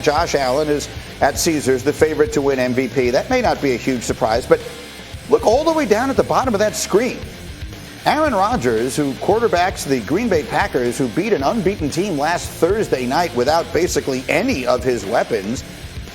Josh Allen is at Caesars, the favorite to win MVP. That may not be a huge surprise, but look all the way down at the bottom of that screen. Aaron Rodgers, who quarterbacks the Green Bay Packers, who beat an unbeaten team last Thursday night without basically any of his weapons,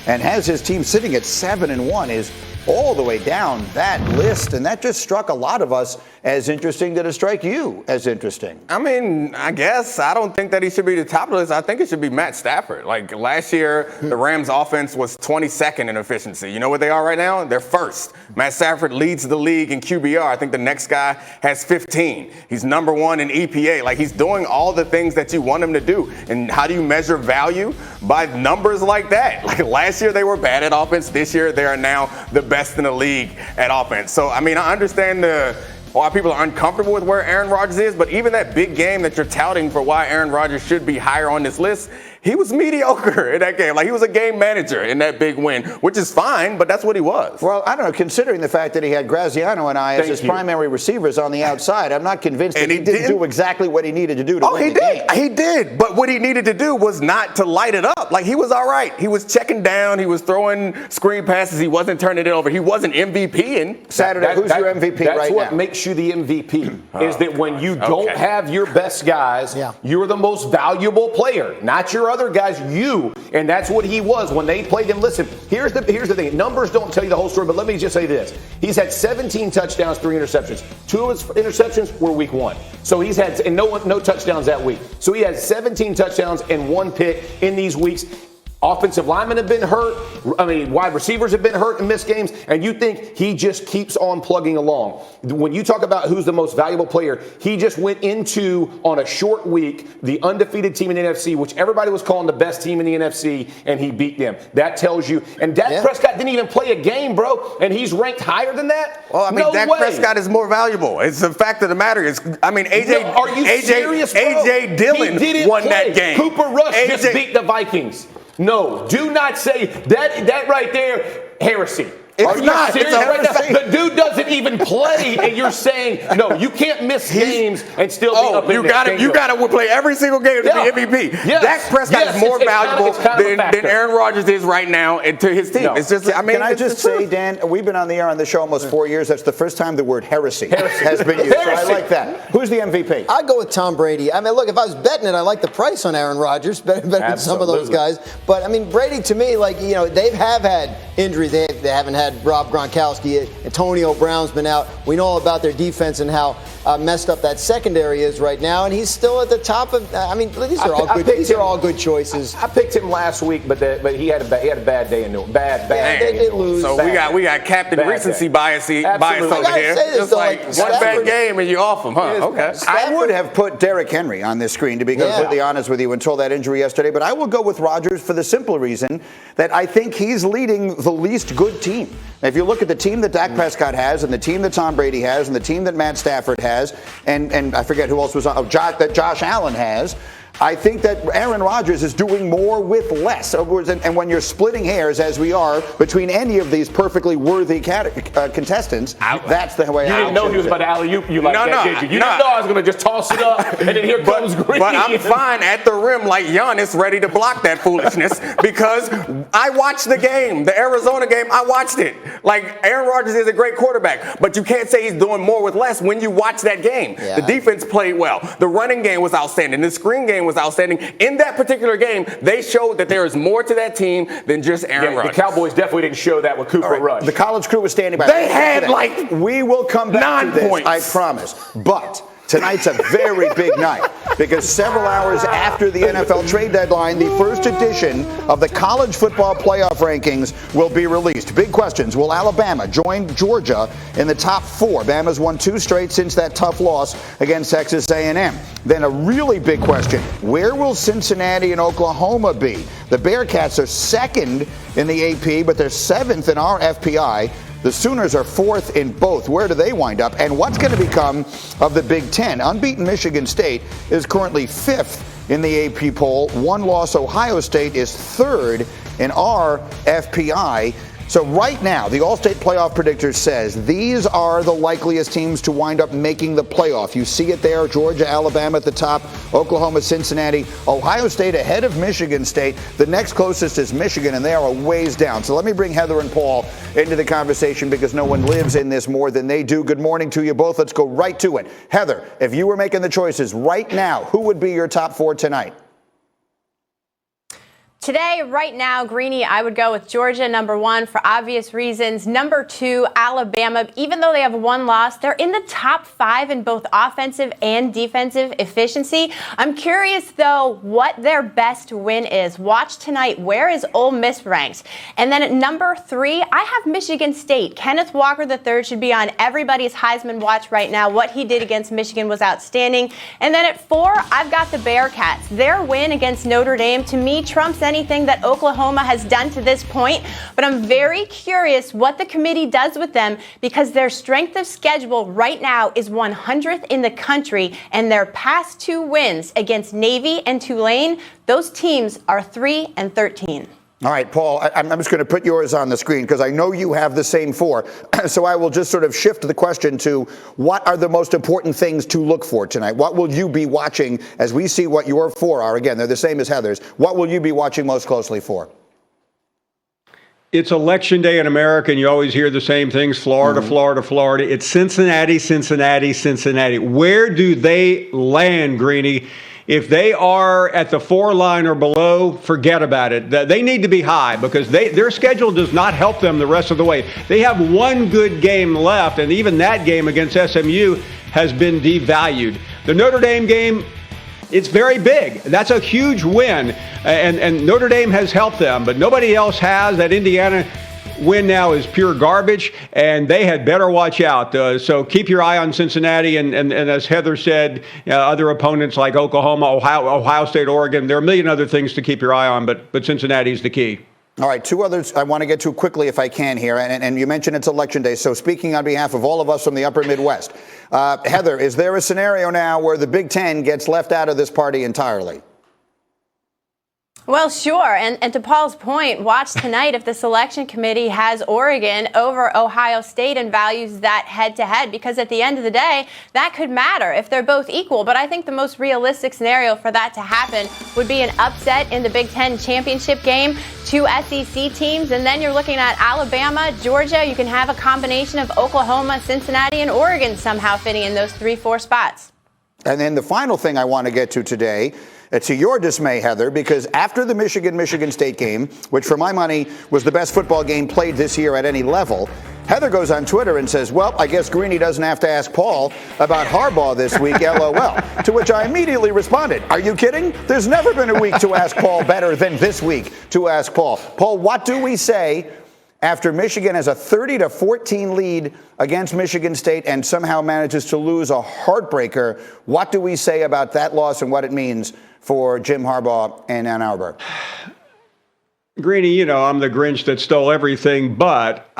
and has his team sitting at 7-1, is all the way down that list. And that just struck a lot of us as interesting. Did it strike you as interesting? I mean, I guess. I don't think that he should be the top of the list. I think it should be Matt Stafford. Like last year, the Rams offense was 22nd in efficiency. You know what they are right now? They're first. Matt Stafford leads the league in QBR. I think the next guy has 15. He's number one in EPA. Like he's doing all the things that you want him to do. And how do you measure value? By numbers like that. Like last year, they were bad at offense. This year, they are now the best in the league at offense. So, I mean, I understand why people are uncomfortable with where Aaron Rodgers is, but even that big game that you're touting for why Aaron Rodgers should be higher on this list, he was mediocre in that game. Like, he was a game manager in that big win, which is fine, but that's what he was. Well, I don't know. Considering the fact that he had Graziano and I as his primary receivers on the outside, I'm not convinced that he didn't do exactly what he needed to do to win the game. He did. But what he needed to do was not to light it up. Like, he was all right. He was checking down. He was throwing screen passes. He wasn't turning it over. He wasn't MVPing. Saturday, who's your MVP right now? That's what makes you the MVP, is that when you don't have your best guys, you're the most valuable player, not your other guys, you. And that's what he was when they played him. Listen, here's the thing. Numbers don't tell you the whole story, but let me just say this. He's had 17 touchdowns, 3 interceptions. 2 of his interceptions were week 1. So he's had and no touchdowns that week. So he has 17 touchdowns and 1 pick in these weeks. Offensive linemen have been hurt. I mean, wide receivers have been hurt and missed games. And you think he just keeps on plugging along. When you talk about who's the most valuable player, he just went into, on a short week, the undefeated team in the NFC, which everybody was calling the best team in the NFC, and he beat them. That tells you. And Dak Prescott didn't even play a game, bro, and he's ranked higher than that? Well, I mean, Dak Prescott is more valuable. It's the fact of the matter is, I mean, AJ Dillon won that game. Cooper Rush just beat the Vikings. No, do not say that right there, heresy. It's not. It's the dude doesn't even play, and you're saying, no, you can't miss games and still be up in there. You got to play every single game to be MVP. Dak Prescott is more valuable than Aaron Rodgers is right now to his team. No. It's just, I mean, can I just say, Dan, we've been on the air on the show almost 4 years. That's the first time the word heresy has been used. So I like that. Who's the MVP? I'd go with Tom Brady. I mean, look, if I was betting it, I like the price on Aaron Rodgers better than some of those guys. But, I mean, Brady, to me, like, you know, they have had injuries. They haven't had Rob Gronkowski. Antonio Brown's been out. We know all about their defense and how messed up that secondary is right now, and he's still at the top of. I mean, these are all good. These are all good choices. I picked him last week, but he had a bad day in New Bad. They did lose. So we got Captain Recency bias over here. It's like one bad game and you're off him, huh? Okay. I would have put Derrick Henry on this screen, to be completely honest with you, until that injury yesterday. But I will go with Rodgers for the simple reason that I think he's leading the least good team. If you look at the team that Dak Prescott has, and the team that Tom Brady has, and the team that Matt Stafford has, and I forget who else was on, that Josh Allen has, I think that Aaron Rodgers is doing more with less. And when you're splitting hairs, as we are, between any of these perfectly worthy contestants, that's the way I You didn't know he was about to alley-oop you like that, did you? You didn't know I was going to just toss it up, and then here comes Green. But I'm fine at the rim like Giannis, ready to block that foolishness, because I watched the game. The Arizona game, I watched it. Like, Aaron Rodgers is a great quarterback, but you can't say he's doing more with less when you watch that game. The defense played well. The running game was outstanding. The screen game was outstanding. In that particular game, they showed that there is more to that team than just Aaron Rodgers. The Cowboys definitely didn't show that with Cooper Rush. The college crew was standing by. They had like we will come back 9 to this, points. I promise. But tonight's a very big night, because several hours after the NFL trade deadline, the first edition of the college football playoff rankings will be released. Big questions. Will Alabama join Georgia in the top 4? Bama's won 2 straight since that tough loss against Texas A&M. Then a really big question. Where will Cincinnati and Oklahoma be? The Bearcats are 2nd in the AP, but they're 7th in our FPI. The Sooners are 4th in both. Where do they wind up? And what's going to become of the Big Ten? Unbeaten Michigan State is currently 5th in the AP poll. 1-loss Ohio State is 3rd in our FPI. So right now, the All-State Playoff Predictor says these are the likeliest teams to wind up making the playoff. You see it there, Georgia, Alabama at the top, Oklahoma, Cincinnati, Ohio State ahead of Michigan State. The next closest is Michigan, and they are a ways down. So let me bring Heather and Paul into the conversation because no one lives in this more than they do. Good morning to you both. Let's go right to it. Heather, if you were making the choices right now, who would be your top four tonight? Today, right now, Greeny, I would go with Georgia, number one, for obvious reasons. Number two, Alabama. Even though they have one loss, they're in the top five in both offensive and defensive efficiency. I'm curious, though, what their best win is. Watch tonight. Where is Ole Miss ranked? And then at number three, I have Michigan State. Kenneth Walker III should be on everybody's Heisman watch right now. What he did against Michigan was outstanding. And then at four, I've got the Bearcats. Their win against Notre Dame, to me, trumps anything that Oklahoma has done to this point, but I'm very curious what the committee does with them because their strength of schedule right now is 100th in the country, and their past two wins against Navy and Tulane, those teams are 3-13. All right, Paul, I'm just going to put yours on the screen because I know you have the same four. So I will just sort of shift the question to what are the most important things to look for tonight? What will you be watching as we see what your four are? Again, they're the same as Heather's. What will you be watching most closely for? It's election day in America, and you always hear the same things, Florida, Florida, Florida. It's Cincinnati, Cincinnati, Cincinnati. Where do they land, Greeny? If they are at the 4 line or below, forget about it. They need to be high because their schedule does not help them the rest of the way. They have one good game left, and even that game against SMU has been devalued. The Notre Dame game, it's very big. That's a huge win, and Notre Dame has helped them, but nobody else has. That Indiana win now is pure garbage, and they had better watch out. So keep your eye on Cincinnati, and as Heather said, other opponents like Oklahoma, Ohio State, Oregon. There are a million other things to keep your eye on, but Cincinnati's the key. All right, two others I want to get to quickly if I can here, and you mentioned it's Election Day, so speaking on behalf of all of us from the upper Midwest, Heather, is there a scenario now where the Big Ten gets left out of this party entirely? Well, sure. And to Paul's point, watch tonight if the selection committee has Oregon over Ohio State and values that head-to-head, because at the end of the day, that could matter if they're both equal. But I think the most realistic scenario for that to happen would be an upset in the Big Ten championship game, two SEC teams, and then you're looking at Alabama, Georgia. You can have a combination of Oklahoma, Cincinnati, and Oregon somehow fitting in those 3-4 spots. And then the final thing I want to get to today, to your dismay, Heather, because after the Michigan State game, which for my money was the best football game played this year at any level, Heather goes on Twitter and says, well, I guess Greeny doesn't have to ask Paul about Harbaugh this week, LOL. To which I immediately responded, are you kidding? There's never been a week to ask Paul better than this week to ask Paul. Paul, what do we say after Michigan has a 30-14 lead against Michigan State and somehow manages to lose a heartbreaker? What do we say about that loss and what it means for Jim Harbaugh and Ann Arbor? Greeny, I'm the Grinch that stole everything, but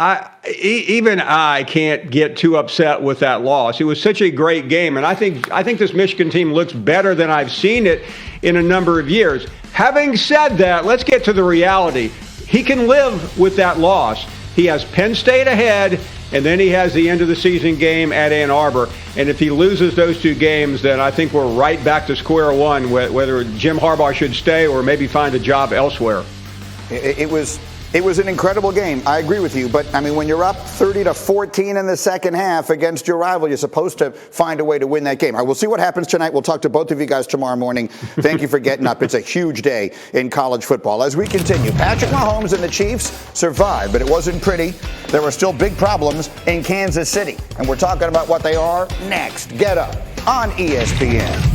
even I can't get too upset with that loss. It was such a great game, and I think this Michigan team looks better than I've seen it in a number of years. Having said that, let's get to the reality. He can live with that loss. He has Penn State ahead, and then he has the end of the season game at Ann Arbor. And if he loses those two games, then I think we're right back to square one, whether Jim Harbaugh should stay or maybe find a job elsewhere. It was an incredible game. I agree with you. But, I mean, when you're up 30-14 in the second half against your rival, you're supposed to find a way to win that game. All right, we'll see what happens tonight. We'll talk to both of you guys tomorrow morning. Thank you for getting up. It's a huge day in college football. As we continue, Patrick Mahomes and the Chiefs survived, but it wasn't pretty. There were still big problems in Kansas City. And we're talking about what they are next. Get Up on ESPN.